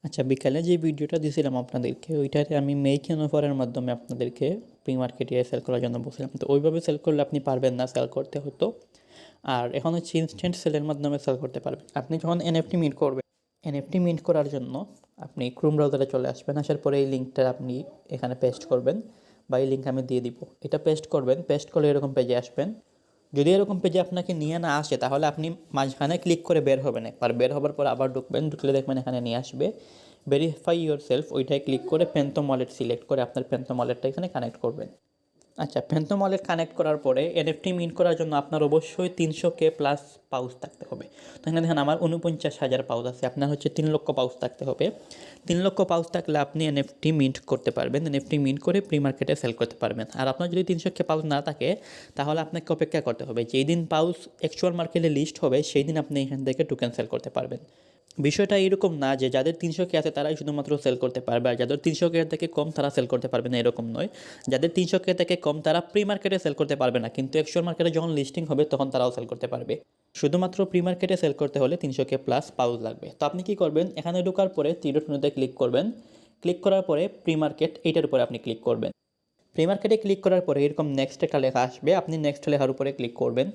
আচ্ছা, বিকালে যে ভিডিওটা দিয়েছিলাম আপনাদেরকে, ওইটাতে আমি মেক এন অফারের মাধ্যমে আপনাদেরকে প্রি মার্কেটে সেল করার জন্য বলছিলাম। তো ওইভাবে সেল করলে আপনি পারবেন না, সেল করতে হতো। আর এখন হচ্ছে ইনস্ট্যান্ট সেলের মাধ্যমে সেল করতে পারবেন। আপনি যখন এনএফটি মিন্ট করবেন, এনএফটি মিন্ট করার জন্য আপনি ক্রোম ব্রাউজারে চলে আসবেন। আসার পরে এই লিঙ্কটা আপনি এখানে পেস্ট করবেন, বা এই লিঙ্ক আমি দিয়ে দিব। এটা পেস্ট করবেন, পেস্ট করলে এরকম পেজে আসবেন। যদি এরকম পেজে আপনাকে নিয়ে না আসে, তাহলে আপনি মাঝখানে ক্লিক করে বের হবেন একবার। বের হবার পর আবার ঢুকবেন, ঢুকলে দেখবেন এখানে নিয়ে আসবে ভেরিফাই ইউর সেলফ। ওইটায় ক্লিক করে প্যান্থম ওয়ালেট সিলেক্ট করে আপনার প্যান্থম ওয়ালেটটা এখানে কানেক্ট করবেন। আচ্ছা, প্যান্থম ওয়ালেট কানেক্ট করার পরে এনএফটি মিন্ট করার জন্য আপনার অবশ্যই 300K প্লাস পাউচ থাকতে হবে। তো এখানে দেখেন আমার 49,000 পাউচ আছে, আপনার হচ্ছে 3 লক্ষ পাউচ থাকতে হবে। 3 লক্ষ পাউচ থাকলে আপনি এনএফটি মিন্ট করতে পারবেন, এনএফটি মিন্ট করে প্রি মার্কেটে সেল করতে পারবেন। আর আপনার যদি 300K পাউচ না থাকে, তাহলে আপনাকে অপেক্ষা করতে হবে। যেই দিন পাউচ অ্যাকচুয়াল মার্কেটে লিস্ট হবে, সেই দিন আপনি এখান থেকে টোকেন সেল করতে পারবেন। বিষয়টা এরকম না যে যাদের 300K আছে তারাই শুধুমাত্র সেল করতে পারবে, আর যাদের 300K থেকে কম তারা সেল করতে পারবে না, এরকম নয়। যাদের 300K থেকে কম তারা প্রি মার্কেটে সেল করতে পারবে না, কিন্তু অ্যাকচুয়াল মার্কেটে যখন লিস্টিং হবে তখন তারাও সেল করতে পারবে। শুধুমাত্র প্রি মার্কেটে সেল করতে হলে 300K প্লাস পাউচ লাগবে। তো আপনি কী করবেন, এখানে ঢোকার পরে থ্রি ডট মেনুতে ক্লিক করবেন। ক্লিক করার পরে প্রি মার্কেট, এইটার উপরে আপনি ক্লিক করবেন। প্রি মার্কেটে ক্লিক করার পরে এরকম নেক্সট একটা লেখা আসবে, আপনি নেক্সট লেখার উপরে ক্লিক করবেন।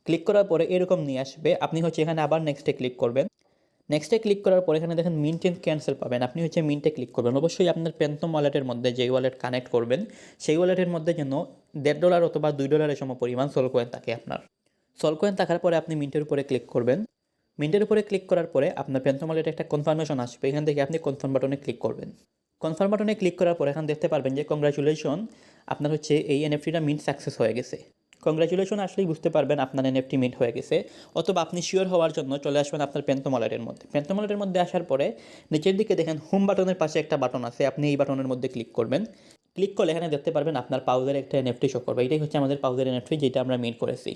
ক্লিক করার পরে এরকম নিয়ে আসবে, আপনি হচ্ছে এখানে আবার নেক্সটে ক্লিক করবেন। নেক্সটে ক্লিক করার পরে এখানে দেখেন মিন্ট এন্ড ক্যান্সেল পাবেন, আপনি হচ্ছে মিন্টে ক্লিক করবেন। অবশ্যই আপনার প্যান্থম ওয়ালেটের মধ্যে যেই ওয়ালেট কানেক্ট করবেন, সেই ওয়ালেটের মধ্যে যেন $1.5 অথবা $2 সম পরিমাণ সল কয়েন থাকে আপনার। সল কয়েন থাকার পরে আপনি মিন্টের উপরে ক্লিক করবেন। মিন্টের উপরে ক্লিক করার পরে আপনার প্যান্থম ওয়ালেটে একটা কনফার্মেশন আসবে, এখান থেকে আপনি কনফার্ম বাটনে ক্লিক করবেন। কনফার্ম বাটনে ক্লিক করার পর এখানে দেখতে পারবেন যে কংগ্রাচুলেশন, আপনার হচ্ছে এই এনএফটিটা মিন্ট সাকসেস হয়ে গেছে। কংগ্রাচুলেশন আসলেই বুঝতে পারবেন আপনার এনএফটি মিন্ট হয়ে গেছে। অথবা আপনি শিওর হওয়ার জন্য চলে আসবেন আপনার প্যান্থম ওয়ালেটের মধ্যে। প্যান্থম ওয়ালেটের মধ্যে আসার পরে নিচের দিকে দেখেন হোম বাটনের পাশে একটা বাটন আছে, আপনি এই বাটনের মধ্যে ক্লিক করবেন। ক্লিক করলে এখানে দেখতে পারবেন আপনার পাউজের একটা এনএফটি শো করবে। এটাই হচ্ছে আমাদের পাউজের এনএফটি, যেটা আমরা মিন্ট করেছি।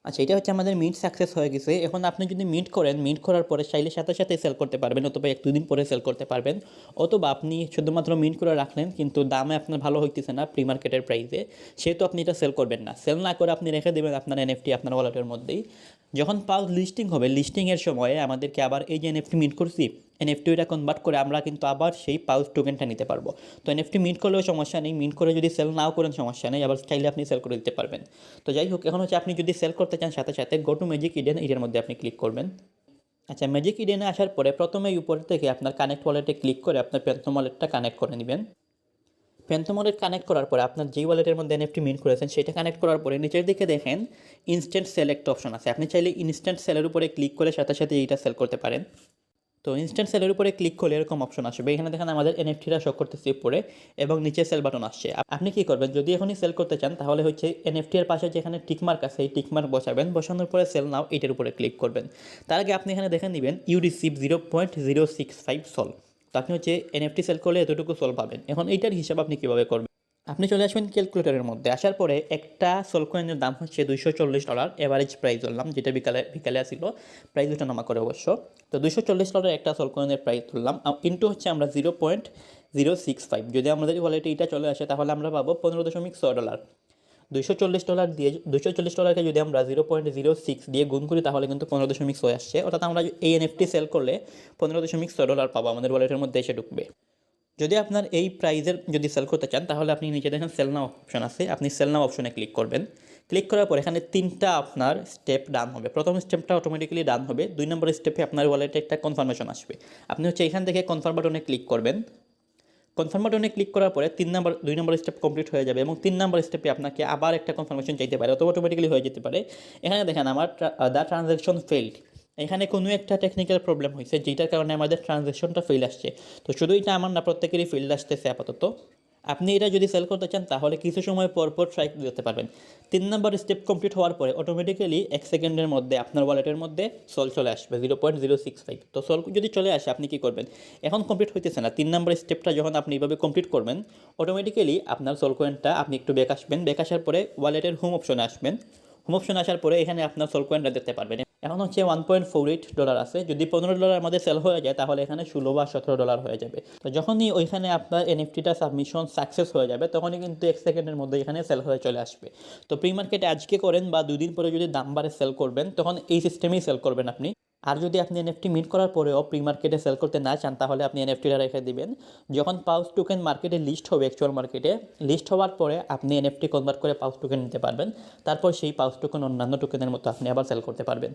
আচ্ছা, এটা হচ্ছে আমাদের মিন্ট সাকসেস হয়ে গেছে। এখন আপনি যদি মিন্ট করেন, মিন্ট করার পরে চাইলে সাথে সাথে সেল করতে পারবেন, অথবা 1-2 দিন পরে সেল করতে পারবেন। অথবা আপনি শুধুমাত্র মিন্ট করে রাখলেন, কিন্তু দামে আপনার ভালো হইতেছে না প্রি মার্কেটের প্রাইসে, সেহেতু আপনি এটা সেল করবেন না। সেল না করে আপনি রেখে দেবেন আপনার এনএফটি আপনার ওয়ালেটের মধ্যেই। যখন পাউচ লিস্টিং হবে, লিস্টিংয়ের সময়ে আমাদেরকে আবার এই যে এনএফটি মিন্ট করছি, এনএফটি ওইটা কনভার্ট করে আমরা কিন্তু আবার সেই পাউচ টোকেনটা নিতে পারবো। তো এনএফটি মিন্ট করলেও সমস্যা নেই, মিন্ট করে যদি সেল নাও করেন সমস্যা নেই, আবার চাইলে আপনি সেল করে দিতে পারবেন। তো যাই হোক, এখন হচ্ছে আপনি যদি সেল করতে চান, সাথে সাথে গো টু ম্যাজিক ইডেন, এটার মধ্যে আপনি ক্লিক করবেন। আচ্ছা, ম্যাজিক ইডেনে আসার পরে প্রথমেই উপর থেকে আপনার কানেক্ট ওয়ালেটে ক্লিক করে আপনার প্যান্থম ওয়ালেটটা কানেক্ট করে নেবেন। প্যান্থম ওয়ালেট কানেক্ট করার পরে আপনার যেই ওয়ালেটের মধ্যে এনএফটি মিন্ট করেছেন সেটা কানেক্ট করার পরে নিচের দিকে দেখেন ইনস্ট্যান্ট সেল একটা অপশন আছে, আপনি চাইলে ইনস্ট্যান্ট সেলের উপরে ক্লিক করে সাথে সাথে এইটা সেল করতে পারেন। তো ইনস্ট্যান্ট সেলের উপরে ক্লিক করলে এরকম অপশন আসবে, এখানে দেখেন আমাদের এনএফটিটা শো করতেছে উপরে, এবং নিচে সেল বাটন আসছে। আপনি কি করবেন, যদি এখনই সেল করতে চান, তাহলে হচ্ছে এনএফটি এর পাশে যেখানে টিকমার্ক আছে এই টিকমার্ক বসাবেন, বসানোর পরে সেল নাও এটার উপরে ক্লিক করবেন। তার আগে আপনি এখানে দেখে নেবেন ইউ রিসিভ 0.065 সল। তো আপনি হচ্ছে এনএফটি সেল করলে এতটুকু সল পাবেন। এখন এইটার হিসাব আপনি কীভাবে করবেন, আপনি চলে আসবেন ক্যালকুলেটরের মধ্যে। আসার পরে একটা সল কয়েনের দাম হচ্ছে $240, এভারেজ প্রাইস ধরলাম, যেটা বিকালে বিকালে আসছিল, প্রাইস ওঠানামা করে অবশ্য। তো $240 একটা সল কয়েনের প্রাইস ধরলাম, ইন্টু হচ্ছে আমরা 0.065, যদি আমাদের ওয়ালেটে এটা চলে আসে তাহলে আমরা পাবো $15.6। $240 দিয়ে $240কে যদি আমরা 0.06 দিয়ে গুণ করি, তাহলে কিন্তু 15.6 আসছে। অর্থাৎ আমরা এই এনএফটি সেল করলে $15.6 পাবো, আমাদের ওয়ালেটের মধ্যে এসে ঢুকবে। যদি আপনার এই প্রাইজের যদি সেল করতে চান, তাহলে আপনি নিচে দেখেন সেল নাও অপশন আছে, আপনি সেল নাও অপশনে ক্লিক করবেন। ক্লিক করার পর এখানে 3টা আপনার স্টেপ ডান হবে। প্রথম স্টেপটা অটোমেটিক্যালি ডান হবে। 2 নম্বর স্টেপে আপনার ওয়ালেটে একটা কনফার্মেশন আসবে, আপনি হচ্ছে এখান থেকে কনফার্ম বাটনে ক্লিক করবেন। কনফার্ম বাটনে ক্লিক করার পরে 2 নম্বর স্টেপ কমপ্লিট হয়ে যাবে, এবং 3 নম্বর স্টেপে আপনাকে আবার একটা কনফার্মেশন চাইতে পারে, অথবা অটোমেটিক্যালি হয়ে যেতে পারে। এখানে দেখেন আমার দ্য ট্রানজ্যাকশন ফেইল্ড, এখানে কোনো একটা টেকনিক্যাল প্রবলেম হয়েছে, যেটার কারণে আমাদের ট্রানজ্যাকশনটা ফেল আসছে। তো শুধু এটা আমার না, প্রত্যেকেরই ফেল আসতেছে আপাতত। আপনি এটা যদি সেল করতে চান, তাহলে কিছু সময় পর পর ট্রাই করতে পারবেন। 3 নম্বর স্টেপ কমপ্লিট হওয়ার পরে অটোমেটিক্যালি 1 সেকেন্ডের মধ্যে আপনার ওয়ালেটের মধ্যে সল চলে আসবে 0.065। তো সল যদি চলে আসে, আপনি কী করবেন, এখন কমপ্লিট হইতেছে না, 3 নম্বর স্টেপটা যখন আপনি এইভাবে কমপ্লিট করবেন, অটোমেটিক্যালি আপনার সল কয়েনটা, আপনি একটু ব্যাক আসবেন, ব্যাক আসার পরে ওয়ালেটের হোম অপশনে আসবেন। হোম অপশনে আসার পরে এখানে আপনার সল কয়েনটা দেখতে পারবেন। এখন হচ্ছে $1.48 আছে, যদি $15 আমাদের সেল হয়ে যায়, তাহলে এখানে $16 বা $17 হয়ে যাবে। তো যখনই ওইখানে আপনার এনএফটিটা সাবমিশন সাকসেস হয়ে যাবে, তখনই কিন্তু 1 সেকেন্ডের মধ্যে এখানে সেল হয়ে চলে আসবে। তো প্রি মার্কেটে আজকে করেন বা 2 দিন পরে যদি দাম বাড়ে সেল করবেন, তখন এই সিস্টেমেই সেল করবেন আপনি। আর যদি আপনি এনএফটি মিন্ট করার পরেও প্রি মার্কেটে সেল করতে না চান তাহলে আপনি এনএফটিটা রেখে দিবেন। যখন পাউচ টোকেন মার্কেটে লিস্ট হবে, অ্যাকচুয়াল মার্কেটে লিস্ট হওয়ার পরে আপনি এনএফটি কনভার্ট করে পাউচ টোকেন নিতে পারবেন। তারপর সেই পাউচ টোকেন অন্যান্য টোকেনের মতো আপনি আবার সেল করতে পারবেন।